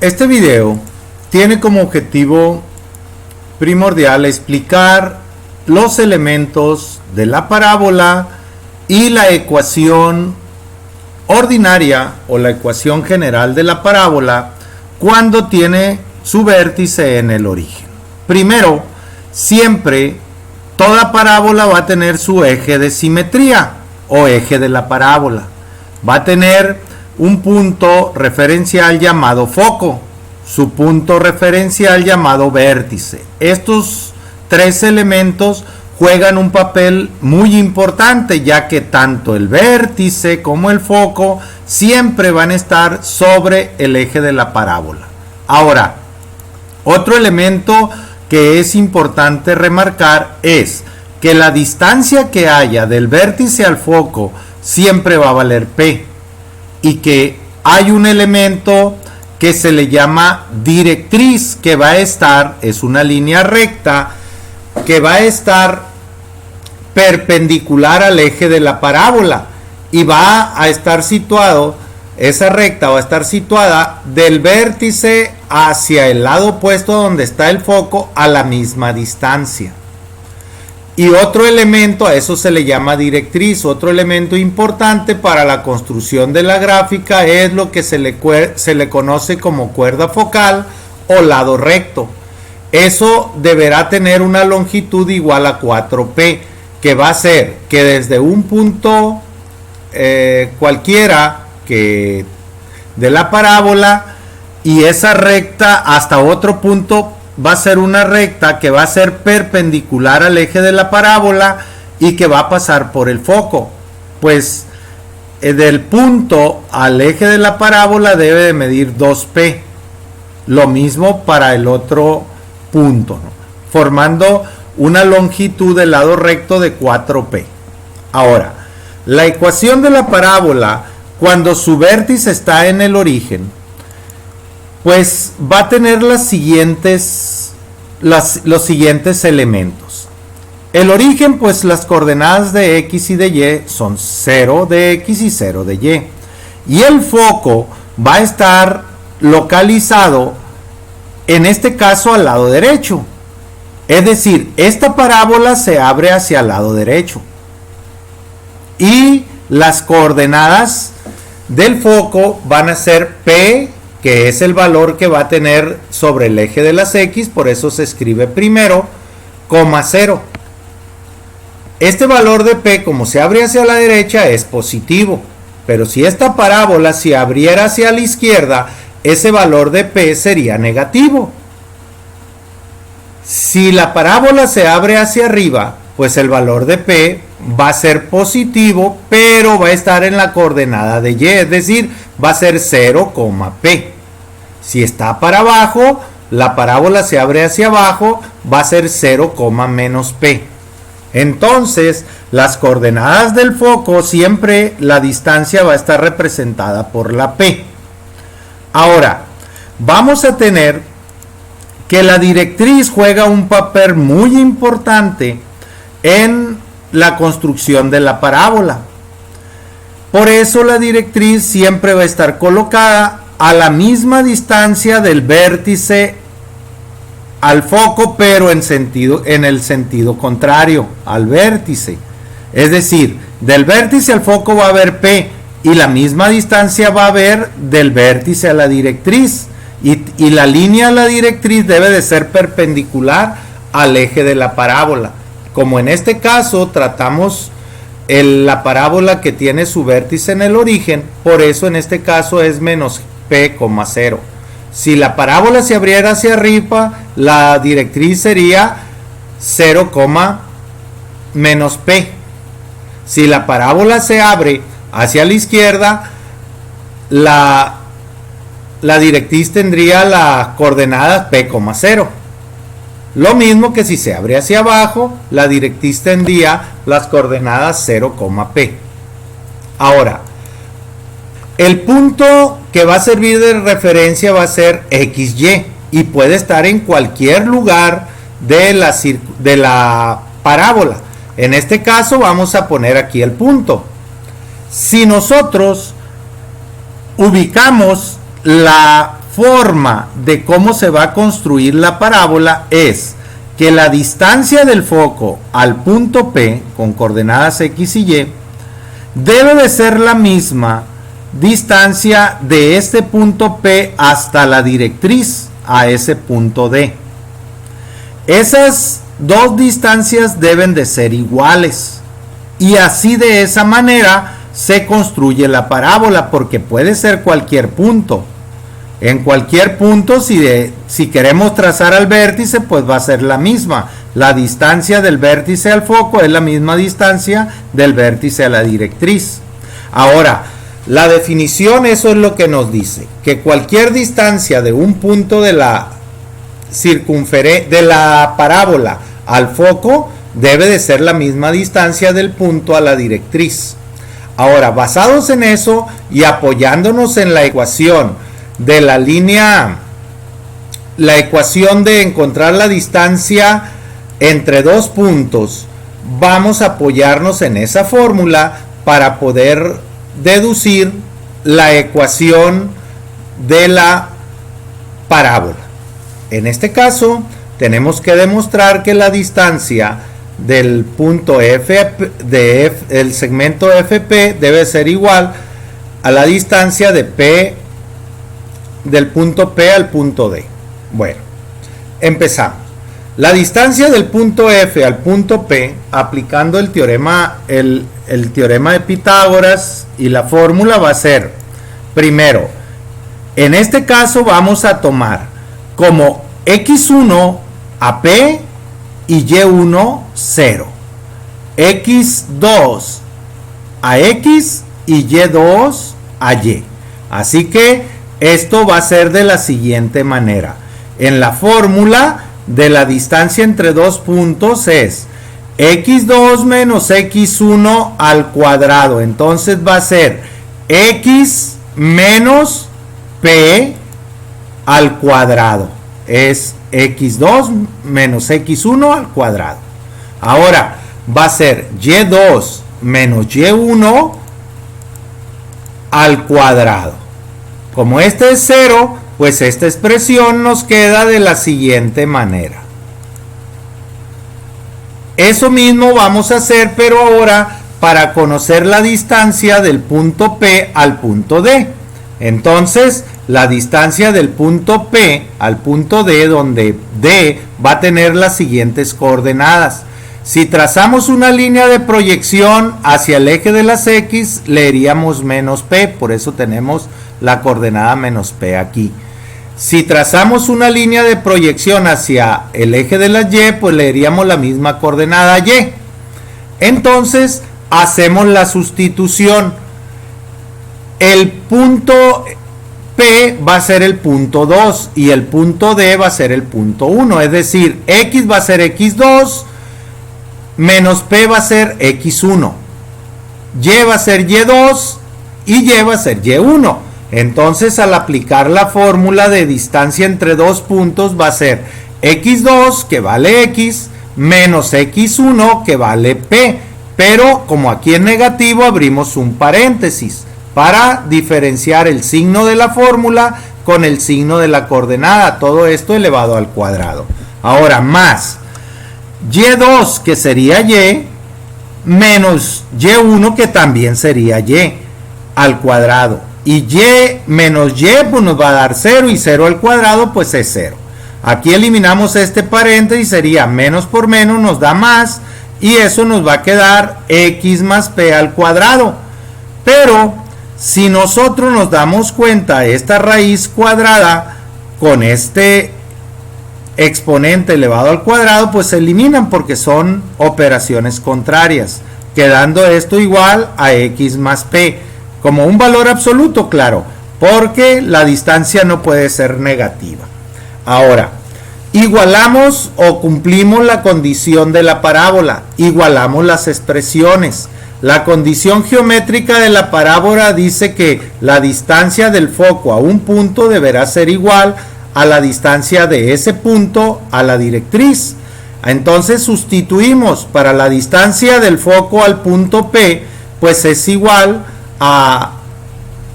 Este video tiene como objetivo primordial explicar los elementos de la parábola y la ecuación ordinaria o la ecuación general de la parábola cuando tiene su vértice en el origen. Primero, siempre toda parábola va a tener su eje de simetría o eje de la parábola. Va a tener un punto referencial llamado foco, su punto referencial llamado vértice. Estos tres elementos juegan un papel muy importante, ya que tanto el vértice como el foco siempre van a estar sobre el eje de la parábola. Ahora, otro elemento que es importante remarcar es que la distancia que haya del vértice al foco siempre va a valer P, y que hay un elemento que se le llama directriz, que va a estar, es una línea recta que va a estar perpendicular al eje de la parábola y va a estar situado, esa recta va a estar situada del vértice hacia el lado opuesto donde está el foco a la misma distancia. Y otro elemento, a eso se le llama directriz, otro elemento importante para la construcción de la gráfica es lo que se le conoce como cuerda focal o lado recto. Eso deberá tener una longitud igual a 4P, que va a ser que desde un punto cualquiera que de la parábola y esa recta hasta otro punto va a ser una recta que va a ser perpendicular al eje de la parábola y que va a pasar por el foco. Pues del punto al eje de la parábola debe de medir 2P. Lo mismo para el otro punto, ¿no? Formando una longitud del lado recto de 4P. Ahora, la ecuación de la parábola, cuando su vértice está en el origen, pues va a tener los siguientes elementos. El origen, pues las coordenadas de X y de Y son 0 de X y 0 de Y. Y el foco va a estar localizado, en este caso, al lado derecho. Es decir, esta parábola se abre hacia el lado derecho. Y las coordenadas del foco van a ser P, que es el valor que va a tener sobre el eje de las X, por eso se escribe primero, coma 0. Este valor de P, como se abre hacia la derecha, es positivo, pero si esta parábola se abriera hacia la izquierda, ese valor de P sería negativo. Si la parábola se abre hacia arriba, pues el valor de P va a ser positivo, pero va a estar en la coordenada de Y, es decir, va a ser 0, P. Si está para abajo, la parábola se abre hacia abajo, va a ser 0, menos P. Entonces, las coordenadas del foco, siempre la distancia va a estar representada por la P. Ahora, vamos a tener que la directriz juega un papel muy importante en la construcción de la parábola. Por eso la directriz siempre va a estar colocada a la misma distancia del vértice al foco, pero en el sentido contrario al vértice. Es decir, del vértice al foco va a haber P y la misma distancia va a haber del vértice a la directriz. Y la línea a la directriz debe de ser perpendicular al eje de la parábola. Como en este caso tratamos la parábola que tiene su vértice en el origen, por eso en este caso es menos P, 0. Si la parábola se abriera hacia arriba, la directriz sería 0, menos P. Si la parábola se abre hacia la izquierda, la directriz tendría la coordenada P, 0. Lo mismo que si se abre hacia abajo, la directriz tendría las coordenadas 0, P. Ahora, el punto que va a servir de referencia va a ser XY y puede estar en cualquier lugar de la parábola. En este caso vamos a poner aquí el punto. Si nosotros ubicamos la forma de cómo se va a construir la parábola es que la distancia del foco al punto P, con coordenadas X y Y, debe de ser la misma distancia de este punto P hasta la directriz a ese punto D. Esas dos distancias deben de ser iguales. Y así de esa manera se construye la parábola, porque puede ser cualquier punto. En cualquier punto, si queremos trazar al vértice, pues va a ser la misma. La distancia del vértice al foco es la misma distancia del vértice a la directriz. Ahora, la definición, eso es lo que nos dice, que cualquier distancia de un punto de la parábola al foco debe de ser la misma distancia del punto a la directriz. Ahora, basados en eso y apoyándonos en la ecuación de la línea, la ecuación de encontrar la distancia entre dos puntos, vamos a apoyarnos en esa fórmula para poder deducir la ecuación de la parábola. En este caso, tenemos que demostrar que la distancia del punto el segmento FP debe ser igual a la distancia de P del punto P al punto D. Bueno, empezamos. La distancia del punto F al punto P, aplicando el teorema de Pitágoras y la fórmula, va a ser, primero, en este caso vamos a tomar como X1 a P y Y1 0, X2 a X y Y2 a Y. Así que esto va a ser de la siguiente manera. En la fórmula de la distancia entre dos puntos es X2 menos X1 al cuadrado. Entonces va a ser X menos P al cuadrado. Es X2 menos X1 al cuadrado. Ahora va a ser Y2 menos Y1 al cuadrado. Como este es 0, pues esta expresión nos queda de la siguiente manera. Eso mismo vamos a hacer, pero ahora para conocer la distancia del punto P al punto D. Entonces, la distancia del punto P al punto D, donde D va a tener las siguientes coordenadas. Si trazamos una línea de proyección hacia el eje de las X, leeríamos menos P, por eso tenemos la coordenada menos P aquí. Si trazamos una línea de proyección hacia el eje de las Y, pues leeríamos la misma coordenada Y. Entonces, hacemos la sustitución. El punto P va a ser el punto 2 y el punto D va a ser el punto 1. Es decir, X va a ser X2 menos P va a ser X1. Y va a ser Y2 y Y va a ser Y1. Entonces, al aplicar la fórmula de distancia entre dos puntos, va a ser X2, que vale X, menos X1, que vale P. Pero, como aquí es negativo, abrimos un paréntesis para diferenciar el signo de la fórmula con el signo de la coordenada. Todo esto elevado al cuadrado. Ahora, más Y2, que sería Y, menos Y1, que también sería Y, al cuadrado. Y Y menos Y pues nos va a dar 0, y 0 al cuadrado pues es 0. Aquí eliminamos este paréntesis, sería menos por menos nos da más, y eso nos va a quedar X más P al cuadrado. Pero si nosotros nos damos cuenta, esta raíz cuadrada con este exponente elevado al cuadrado pues se eliminan porque son operaciones contrarias, quedando esto igual a X más P. Como un valor absoluto, claro, porque la distancia no puede ser negativa. Ahora, igualamos o cumplimos la condición de la parábola, igualamos las expresiones. La condición geométrica de la parábola dice que la distancia del foco a un punto deberá ser igual a la distancia de ese punto a la directriz. Entonces sustituimos para la distancia del foco al punto P, pues es igual a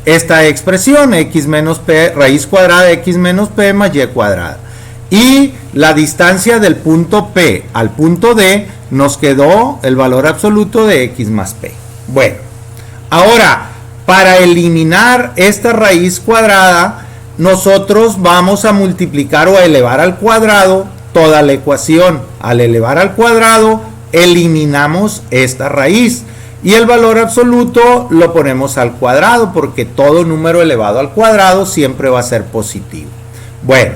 esta expresión, x menos p, raíz cuadrada de x menos p más y cuadrada. Y la distancia del punto P al punto D nos quedó el valor absoluto de x más p. Bueno, ahora, para eliminar esta raíz cuadrada, nosotros vamos a multiplicar o a elevar al cuadrado toda la ecuación. Al elevar al cuadrado, eliminamos esta raíz. Y el valor absoluto lo ponemos al cuadrado, porque todo número elevado al cuadrado siempre va a ser positivo. Bueno,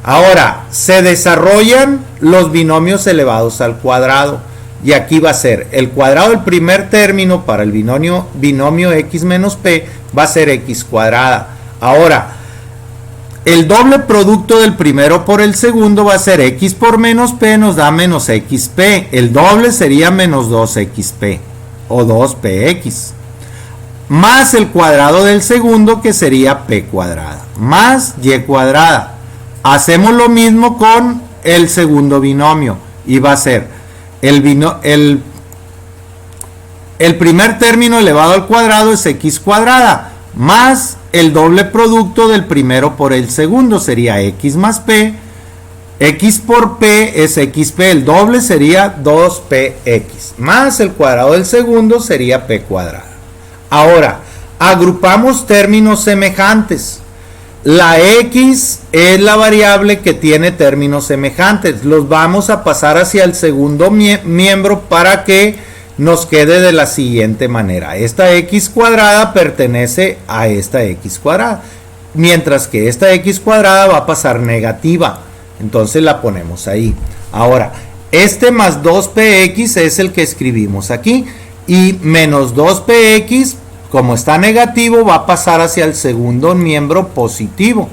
ahora se desarrollan los binomios elevados al cuadrado. Y aquí va a ser el cuadrado del primer término para el binomio x menos p va a ser x cuadrada. Ahora, el doble producto del primero por el segundo va a ser x por menos p nos da menos xp. El doble sería menos 2xp o 2px. Más el cuadrado del segundo que sería p cuadrada. Más y cuadrada. Hacemos lo mismo con el segundo binomio. Y va a ser el primer término elevado al cuadrado es x cuadrada. Más el doble producto del primero por el segundo sería x más p. X por p es xp, el doble sería 2px. Más el cuadrado del segundo sería p cuadrada. Ahora, agrupamos términos semejantes. La x es la variable que tiene términos semejantes. Los vamos a pasar hacia el segundo miembro para que nos quede de la siguiente manera. Esta x cuadrada pertenece a esta x cuadrada, mientras que esta x cuadrada va a pasar negativa. Entonces la ponemos ahí. Ahora, este más 2px es el que escribimos aquí. Y menos 2px, como está negativo, va a pasar hacia el segundo miembro positivo.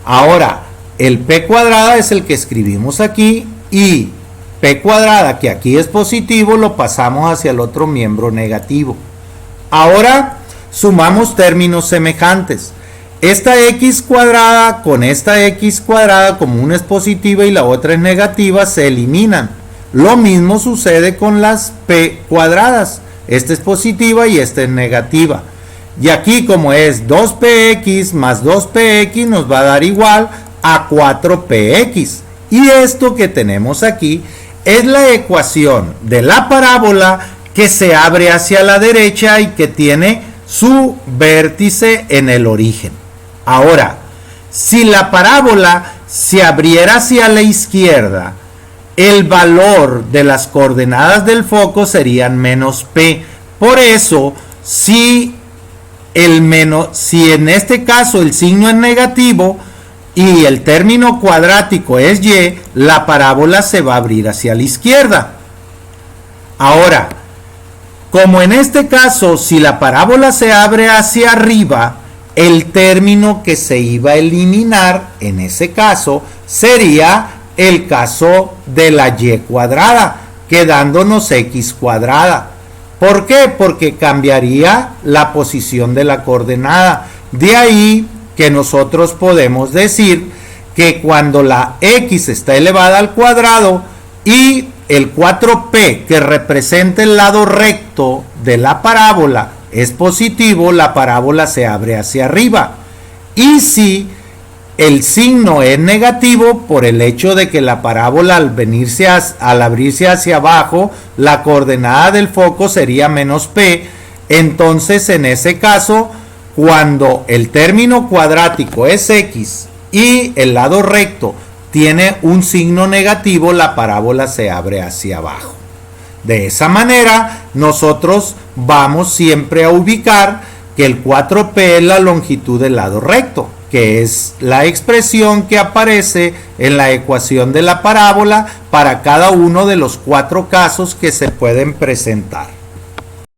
Ahora, el p cuadrada es el que escribimos aquí. Y p cuadrada, que aquí es positivo, lo pasamos hacia el otro miembro negativo. Ahora, sumamos términos semejantes. Esta x cuadrada con esta x cuadrada, como una es positiva y la otra es negativa, se eliminan. Lo mismo sucede con las p cuadradas. Esta es positiva y esta es negativa. Y aquí, como es 2px más 2px, nos va a dar igual a 4px. Y esto que tenemos aquí es la ecuación de la parábola que se abre hacia la derecha y que tiene su vértice en el origen. Ahora, si la parábola se abriera hacia la izquierda, el valor de las coordenadas del foco serían menos p. Por eso, si en este caso el signo es negativo y el término cuadrático es y, la parábola se va a abrir hacia la izquierda. Ahora, como en este caso, si la parábola se abre hacia arriba, el término que se iba a eliminar en ese caso sería el caso de la y cuadrada, quedándonos x cuadrada. ¿Por qué? Porque cambiaría la posición de la coordenada. De ahí que nosotros podemos decir que cuando la x está elevada al cuadrado y el 4p que representa el lado recto de la parábola es positivo, la parábola se abre hacia arriba. Y si el signo es negativo, por el hecho de que la parábola al abrirse hacia abajo, la coordenada del foco sería menos p. Entonces, en ese caso, cuando el término cuadrático es x y el lado recto tiene un signo negativo, la parábola se abre hacia abajo. De esa manera, nosotros vamos siempre a ubicar que el 4p es la longitud del lado recto, que es la expresión que aparece en la ecuación de la parábola para cada uno de los 4 casos que se pueden presentar.